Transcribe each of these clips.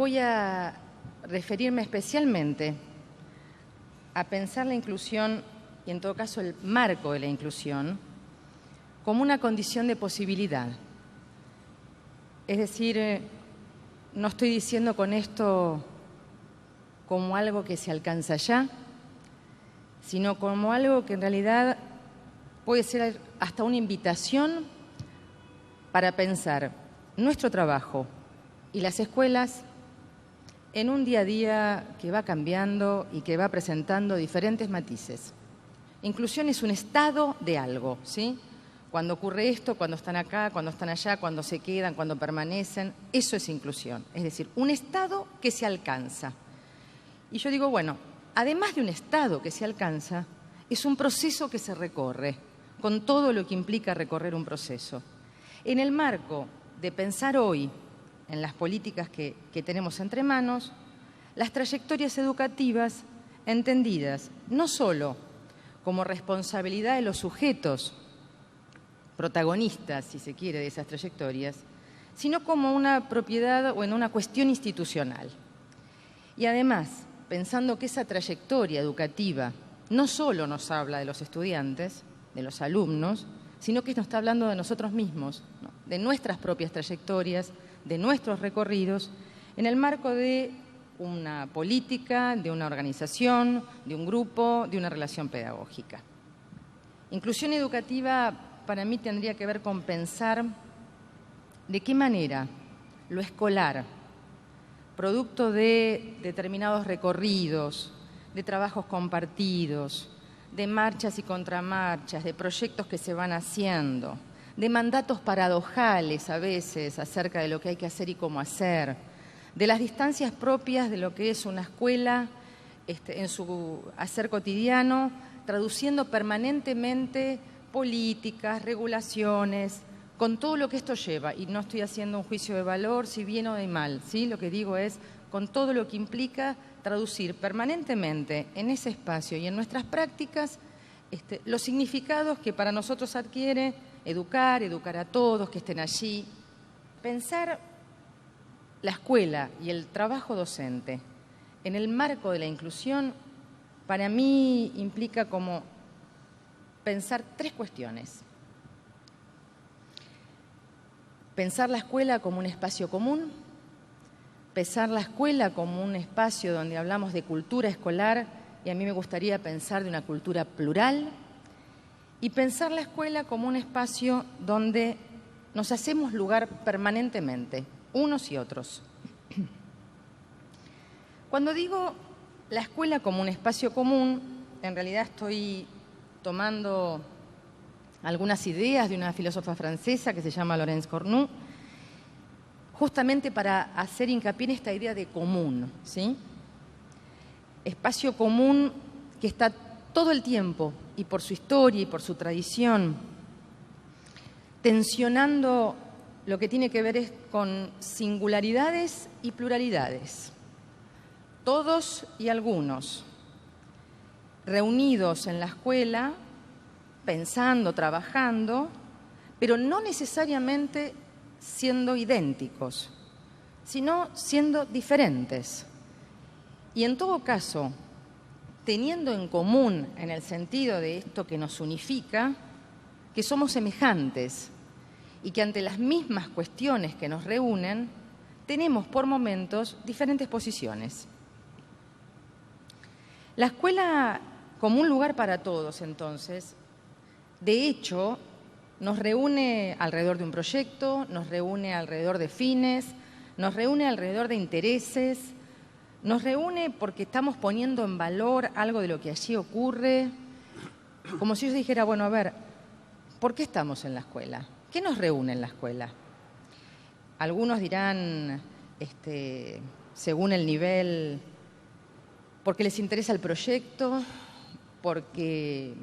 voy a referirme especialmente a pensar la inclusión, y en todo caso el marco de la inclusión, como una condición de posibilidad. Es decir, no estoy diciendo con esto como algo que se alcanza ya, sino como algo que en realidad puede ser hasta una invitación para pensar nuestro trabajo y las escuelas en un día a día que va cambiando y que va presentando diferentes matices. Inclusión es un estado de algo, ¿sí? Cuando ocurre esto, cuando están acá, cuando están allá, cuando se quedan, cuando permanecen, eso es inclusión. Es decir, un estado que se alcanza. Y yo digo, bueno, además de un estado que se alcanza, es un proceso que se recorre, con todo lo que implica recorrer un proceso. En el marco de pensar hoy en las políticas que tenemos entre manos, las trayectorias educativas entendidas no solo como responsabilidad de los sujetos protagonistas, si se quiere, de esas trayectorias, sino como una propiedad o en una cuestión institucional. Y además, pensando que esa trayectoria educativa no solo nos habla de los estudiantes, de los alumnos, sino que nos está hablando de nosotros mismos, ¿no? De nuestras propias trayectorias, de nuestros recorridos, en el marco de una política, de una organización, de un grupo, de una relación pedagógica. Inclusión educativa para mí tendría que ver con pensar de qué manera lo escolar, producto de determinados recorridos, de trabajos compartidos, de marchas y contramarchas, de proyectos que se van haciendo, de mandatos paradojales a veces acerca de lo que hay que hacer y cómo hacer, de las distancias propias de lo que es una escuela en su hacer cotidiano, traduciendo permanentemente políticas, regulaciones, con todo lo que esto lleva. Y no estoy haciendo un juicio de valor, si bien o de mal, ¿sí? Lo que digo es, con todo lo que implica traducir permanentemente en ese espacio y en nuestras prácticas los significados que para nosotros adquiere educar a todos, que estén allí. Pensar la escuela y el trabajo docente en el marco de la inclusión, para mí implica como pensar tres cuestiones. Pensar la escuela como un espacio común, pensar la escuela como un espacio donde hablamos de cultura escolar, y a mí me gustaría pensar de una cultura plural, y pensar la escuela como un espacio donde nos hacemos lugar permanentemente, unos y otros. Cuando digo la escuela como un espacio común, en realidad estoy tomando algunas ideas de una filósofa francesa que se llama Laurence Cornu, justamente para hacer hincapié en esta idea de común, ¿sí? Espacio común que está todo el tiempo, y por su historia y por su tradición, tensionando lo que tiene que ver es con singularidades y pluralidades. Todos y algunos, reunidos en la escuela, pensando, trabajando, pero no necesariamente siendo idénticos, sino siendo diferentes. Y en todo caso, teniendo en común, en el sentido de esto que nos unifica, que somos semejantes y que ante las mismas cuestiones que nos reúnen, tenemos por momentos diferentes posiciones. La escuela como un lugar para todos, entonces, de hecho, nos reúne alrededor de un proyecto, nos reúne alrededor de fines, nos reúne alrededor de intereses, nos reúne porque estamos poniendo en valor algo de lo que allí ocurre, como si yo dijera, bueno, a ver, ¿por qué estamos en la escuela? ¿Qué nos reúne en la escuela? Algunos dirán, según el nivel, porque les interesa el proyecto, porque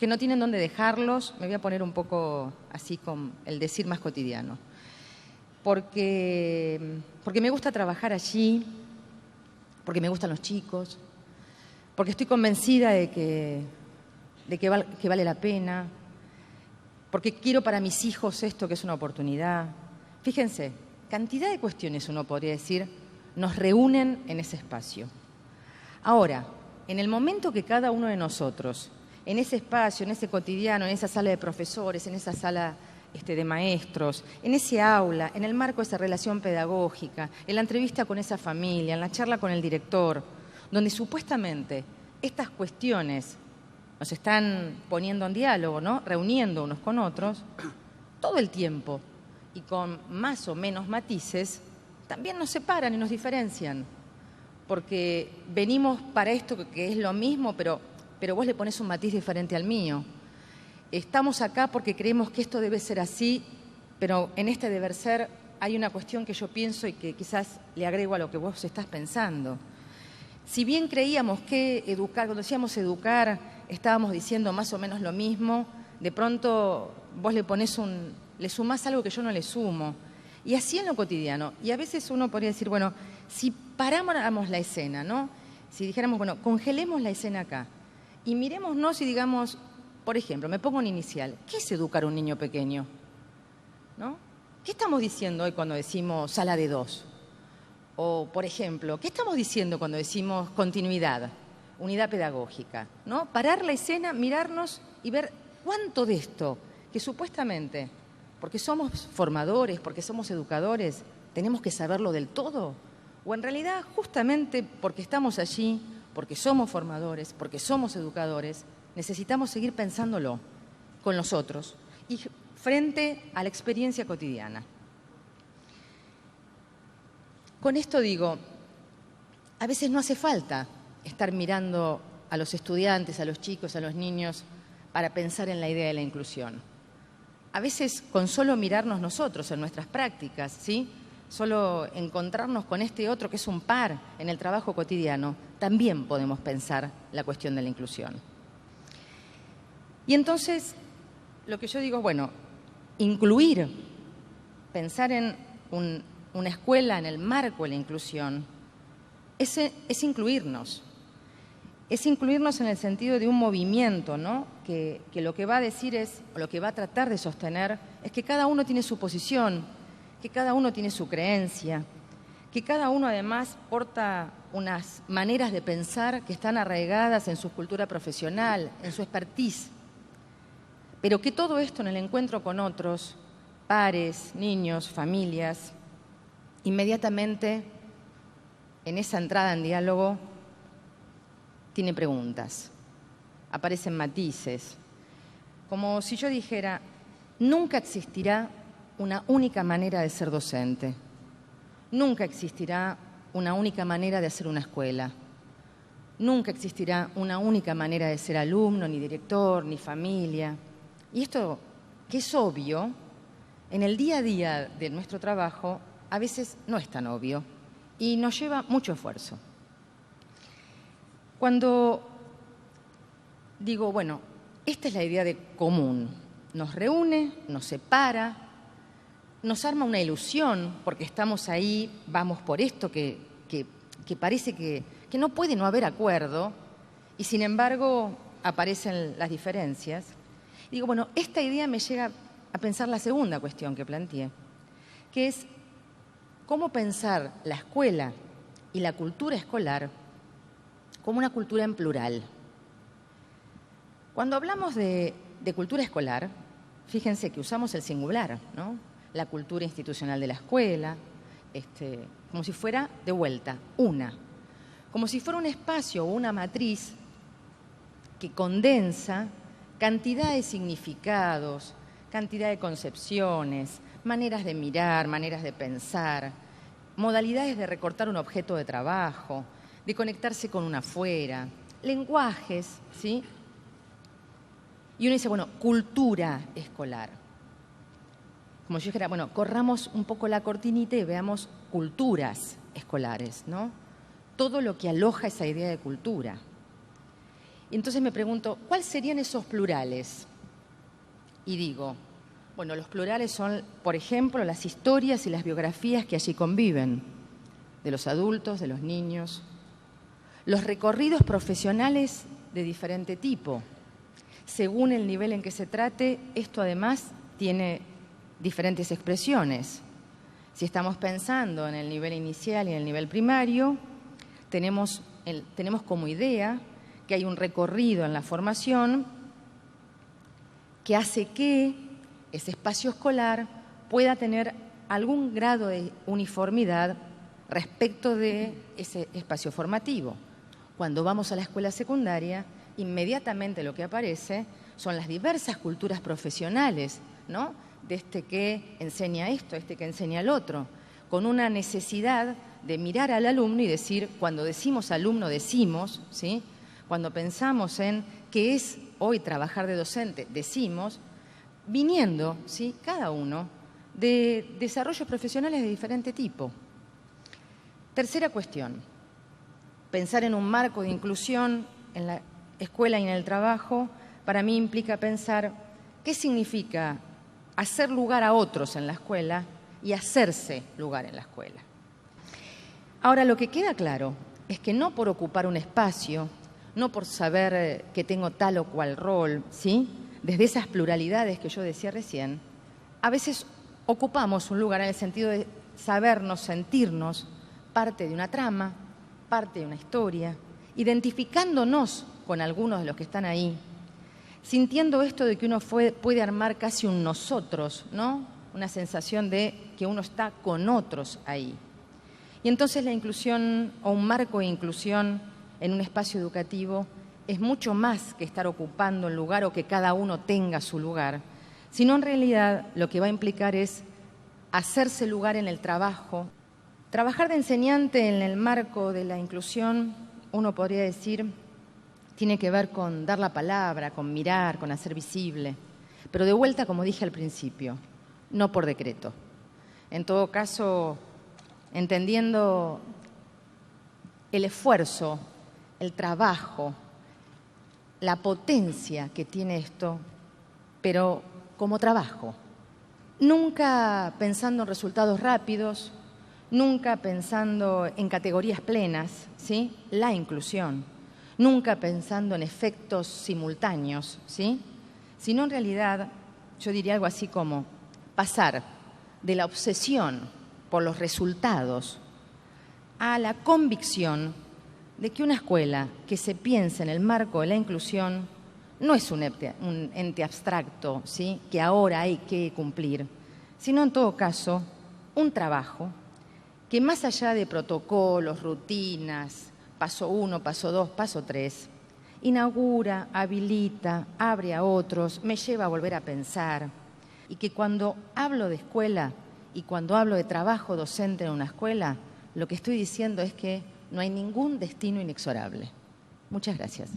no tienen dónde dejarlos, me voy a poner un poco así con el decir más cotidiano, porque me gusta trabajar allí, porque me gustan los chicos, porque estoy convencida de que vale la pena, porque quiero para mis hijos esto que es una oportunidad. Fíjense, cantidad de cuestiones uno podría decir nos reúnen en ese espacio. Ahora, en el momento que cada uno de nosotros, en ese espacio, en ese cotidiano, en esa sala de profesores, en esa sala de maestros, en ese aula, en el marco de esa relación pedagógica, en la entrevista con esa familia, en la charla con el director, donde supuestamente estas cuestiones nos están poniendo en diálogo, ¿no? Reuniendo unos con otros, todo el tiempo y con más o menos matices, también nos separan y nos diferencian, porque venimos para esto que es lo mismo, pero vos le pones un matiz diferente al mío. Estamos acá porque creemos que esto debe ser así, pero en este deber ser hay una cuestión que yo pienso y que quizás le agrego a lo que vos estás pensando. Si bien creíamos que educar, cuando decíamos educar, estábamos diciendo más o menos lo mismo, de pronto vos le sumás algo que yo no le sumo. Y así en lo cotidiano. Y a veces uno podría decir, bueno, si paráramos la escena, ¿no? Si dijéramos, bueno, congelemos la escena acá y mirémonos y digamos, por ejemplo, me pongo un inicial. ¿Qué es educar a un niño pequeño? ¿No? ¿Qué estamos diciendo hoy cuando decimos sala de 2? O, por ejemplo, ¿qué estamos diciendo cuando decimos continuidad, unidad pedagógica? ¿No? Parar la escena, mirarnos y ver cuánto de esto, que supuestamente, porque somos formadores, porque somos educadores, tenemos que saberlo del todo. O en realidad, justamente porque estamos allí, porque somos formadores, porque somos educadores, necesitamos seguir pensándolo con los otros y frente a la experiencia cotidiana. Con esto digo, a veces no hace falta estar mirando a los estudiantes, a los chicos, a los niños, para pensar en la idea de la inclusión. A veces con solo mirarnos nosotros en nuestras prácticas, ¿sí? Solo encontrarnos con este otro que es un par en el trabajo cotidiano, también podemos pensar la cuestión de la inclusión. Y entonces, lo que yo digo es, bueno, incluir, pensar en una escuela en el marco de la inclusión, es incluirnos. Es incluirnos en el sentido de un movimiento, ¿no? Que lo que va a decir es, o lo que va a tratar de sostener, es que cada uno tiene su posición, que cada uno tiene su creencia, que cada uno además porta unas maneras de pensar que están arraigadas en su cultura profesional, en su expertise, pero que todo esto en el encuentro con otros, pares, niños, familias, inmediatamente en esa entrada en diálogo tiene preguntas, aparecen matices, como si yo dijera, nunca existirá una única manera de ser docente, nunca existirá una única manera de hacer una escuela, nunca existirá una única manera de ser alumno, ni director, ni familia. Y esto, que es obvio, en el día a día de nuestro trabajo a veces no es tan obvio y nos lleva mucho esfuerzo. Cuando digo, bueno, esta es la idea de común, nos reúne, nos separa, nos arma una ilusión porque estamos ahí, vamos por esto que parece que no puede no haber acuerdo y sin embargo aparecen las diferencias. Digo, bueno, esta idea me llega a pensar la segunda cuestión que planteé, que es cómo pensar la escuela y la cultura escolar como una cultura en plural. Cuando hablamos de cultura escolar, fíjense que usamos el singular, ¿no? La cultura institucional de la escuela, como si fuera de vuelta, una. Como si fuera un espacio o una matriz que condensa cantidad de significados, cantidad de concepciones, maneras de mirar, maneras de pensar, modalidades de recortar un objeto de trabajo, de conectarse con un afuera, lenguajes, ¿sí? Y uno dice, bueno, cultura escolar. Como yo dijera, bueno, corramos un poco la cortinita y veamos culturas escolares, ¿no? Todo lo que aloja esa idea de cultura. Y entonces me pregunto, ¿cuáles serían esos plurales? Y digo, bueno, los plurales son, por ejemplo, las historias y las biografías que allí conviven, de los adultos, de los niños, los recorridos profesionales de diferente tipo. Según el nivel en que se trate, esto además tiene diferentes expresiones. Si estamos pensando en el nivel inicial y en el nivel primario, tenemos como idea que hay un recorrido en la formación que hace que ese espacio escolar pueda tener algún grado de uniformidad respecto de ese espacio formativo. Cuando vamos a la escuela secundaria, inmediatamente lo que aparece son las diversas culturas profesionales, ¿no? De este que enseña esto, este que enseña el otro, con una necesidad de mirar al alumno y decir, cuando decimos alumno decimos, ¿sí? Cuando pensamos en qué es hoy trabajar de docente, decimos, viniendo, ¿sí? Cada uno de desarrollos profesionales de diferente tipo. Tercera cuestión, pensar en un marco de inclusión en la escuela y en el trabajo, para mí implica pensar qué significa hacer lugar a otros en la escuela y hacerse lugar en la escuela. Ahora, lo que queda claro es que no por ocupar un espacio, no por saber que tengo tal o cual rol, ¿sí? Desde esas pluralidades que yo decía recién, a veces ocupamos un lugar en el sentido de sabernos, sentirnos parte de una trama, parte de una historia, identificándonos con algunos de los que están ahí, sintiendo esto de que uno puede armar casi un nosotros, ¿no? Una sensación de que uno está con otros ahí. Y entonces la inclusión o un marco de inclusión en un espacio educativo es mucho más que estar ocupando el lugar o que cada uno tenga su lugar, sino en realidad lo que va a implicar es hacerse lugar en el trabajo. Trabajar de enseñante en el marco de la inclusión, uno podría decir, tiene que ver con dar la palabra, con mirar, con hacer visible, pero de vuelta, como dije al principio, no por decreto. En todo caso, entendiendo el esfuerzo, el trabajo, la potencia que tiene esto, pero como trabajo. Nunca pensando en resultados rápidos, nunca pensando en categorías plenas, ¿sí? La inclusión. Nunca pensando en efectos simultáneos, ¿sí? Sino en realidad, yo diría algo así como pasar de la obsesión por los resultados a la convicción de que una escuela que se piensa en el marco de la inclusión no es un ente abstracto, ¿sí? Que ahora hay que cumplir, sino en todo caso un trabajo que más allá de protocolos, rutinas, paso 1, paso 2, paso 3, inaugura, habilita, abre a otros, me lleva a volver a pensar. Y que cuando hablo de escuela y cuando hablo de trabajo docente en una escuela, lo que estoy diciendo es que no hay ningún destino inexorable. Muchas gracias.